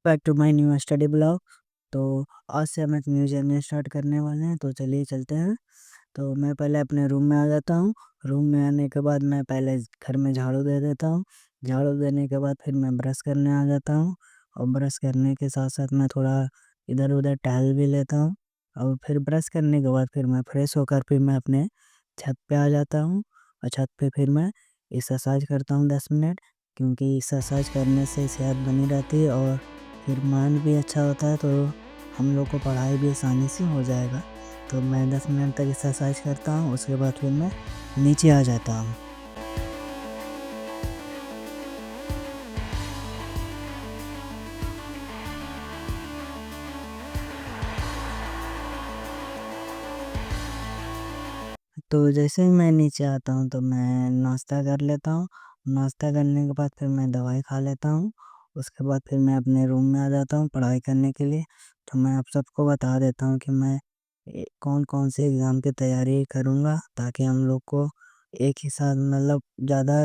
Back to my new study blog. तो आज से हम एक न्यू जर्नी स्टार्ट करने वाले हैं, तो चलिए चलते हैं। तो मैं पहले अपने रूम में आ जाता हूँ। रूम में आने के बाद मैं पहले घर में झाड़ू दे देता हूँ। झाड़ू देने के बाद फिर मैं ब्रश करने आ जाता हूँ। और ब्रश करने के साथ साथ मैं थोड़ा इधर उधर टहल भी लेता हूँ। और फिर ब्रश करने के बाद फिर मैं फ्रेश होकर फिर मैं अपने छत पे आ जाता हूँ। और छत पे फिर मैं एक्सरसाइज करता हूँ 10 मिनट, क्योंकि एक्सरसाइज करने से सेहत बनी रहती है और फिर माइंड भी अच्छा होता है, तो हम लोग को पढ़ाई भी आसानी से हो जाएगा। तो मैं 10 मिनट तक एक्सरसाइज करता हूँ, उसके बाद फिर मैं नीचे आ जाता हूँ। तो जैसे ही मैं नीचे आता हूँ तो मैं नाश्ता कर लेता हूँ। नाश्ता करने के बाद फिर मैं दवाई खा लेता हूँ। उसके बाद फिर मैं अपने रूम में आ जाता हूँ पढ़ाई करने के लिए। तो मैं आप सबको बता देता हूँ कि मैं कौन कौन से एग्ज़ाम की तैयारी करूँगा, ताकि हम लोग को एक ही साथ मतलब ज़्यादा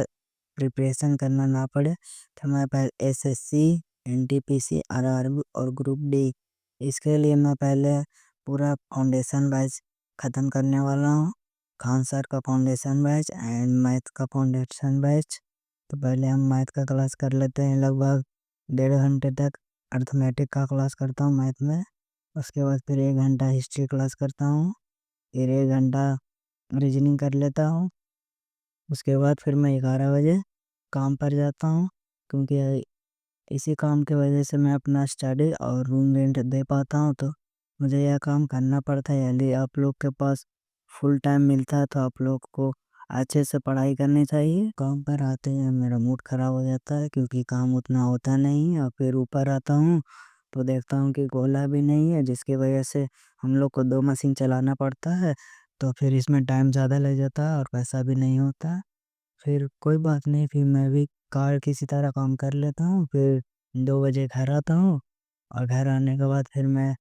प्रिपरेशन करना ना पड़े। तो मैं पहले एसएससी, एनटीपीसी, आरआरबी और ग्रुप डी, इसके लिए मैं पहले पूरा फाउंडेशन बैच ख़त्म करने वाला हूँ। खान सर का फाउंडेशन बैच एंड मैथ का फाउंडेशन बैच। तो पहले हम मैथ का क्लास कर लेते हैं, लगभग 1.5 घंटे तक अर्थमेटिक का क्लास करता हूँ मैथ में। उसके बाद फिर 1 घंटा हिस्ट्री क्लास करता हूँ। फिर 1 घंटा रीजनिंग कर लेता हूँ। उसके बाद फिर मैं 11 बजे काम पर जाता हूँ, क्योंकि इसी काम की वजह से मैं अपना स्टडी और रूम रेंट दे पाता हूँ। तो मुझे यह काम करना पड़ता है। यदि आप लोग के पास फुल टाइम मिलता है तो आप लोग को अच्छे से पढ़ाई करनी चाहिए। काम पर आते हैं मेरा मूड ख़राब हो जाता है, क्योंकि काम उतना होता नहीं है। और फिर ऊपर आता हूँ तो देखता हूँ कि गोला भी नहीं है, जिसकी वजह से हम लोग को 2 मशीन चलाना पड़ता है। तो फिर इसमें टाइम ज़्यादा लग जाता है और पैसा भी नहीं होता। फिर कोई बात नहीं, फिर मैं भी कार किसी तरह काम कर लेता हूँ। फिर 2 बजे घर आता हूँ। और घर आने के बाद फिर मैं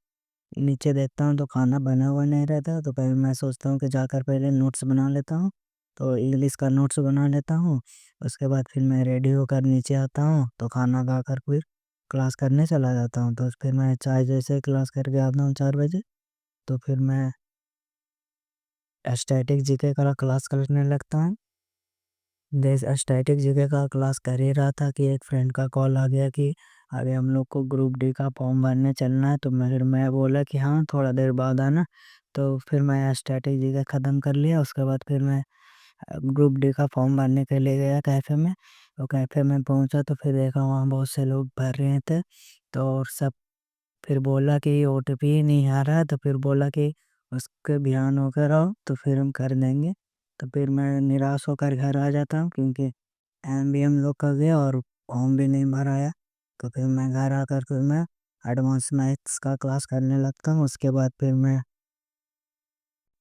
नीचे देखता हूँ तो खाना बना हुआ नहीं रहता। तो पहले मैं सोचता हूँ कि जाकर पहले नोट्स बना लेता हूँ। तो इंग्लिश का नोट्स बना लेता हूँ। उसके बाद फिर मैं रेडी होकर नीचे आता हूँ, तो खाना खाकर फिर क्लास करने चला जाता हूँ। तो फिर मैं चाय जैसे क्लास करके आता हूँ 4 बजे। तो फिर मैं स्टैटिक जीके का क्लास करने लगता हूँ। जैसे स्टैटिक जीके का क्लास कर ही रहा था कि एक फ्रेंड का कॉल आ गया कि अरे हम लोग को ग्रुप डी का फॉर्म भरने चलना है। तो मैं बोला कि हाँ, थोड़ा देर बाद आना। तो फिर मैं स्टैटिक जीके ख़त्म कर लिया। उसके बाद फिर मैं ग्रुप डी का फॉर्म भरने के लिए गया कैफ़े में। तो कैफ़े में पहुंचा तो फिर देखा वहाँ बहुत से लोग भर रहे थे। तो और सब फिर बोला कि ओटीपी नहीं आ रहा है। तो फिर बोला कि उसके ध्यान होकर आओ, तो फिर हम कर देंगे। तो फिर मैं निराश होकर घर आ जाता हूँ, क्योंकि एम भी हम लोग का गया और फॉर्म भी नहीं भराया। तो फिर मैं घर आकर फिर मैं एडवांस मैथ्स का क्लास करने लगता हूँ। उसके बाद फिर मैं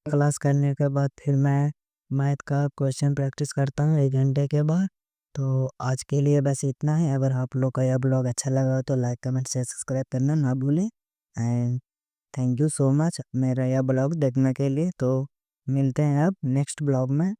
क्लास करने के बाद फिर मैं मैथ का क्वेश्चन प्रैक्टिस करता हूँ 1 घंटे के बाद। तो आज के लिए बस इतना है। अगर आप लोग का यह ब्लॉग अच्छा लगा तो लाइक कमेंट शेयर सब्सक्राइब करना ना भूलें। And thank you so much मेरा यह ब्लॉग देखने के लिए। तो मिलते हैं अब नेक्स्ट ब्लॉग में।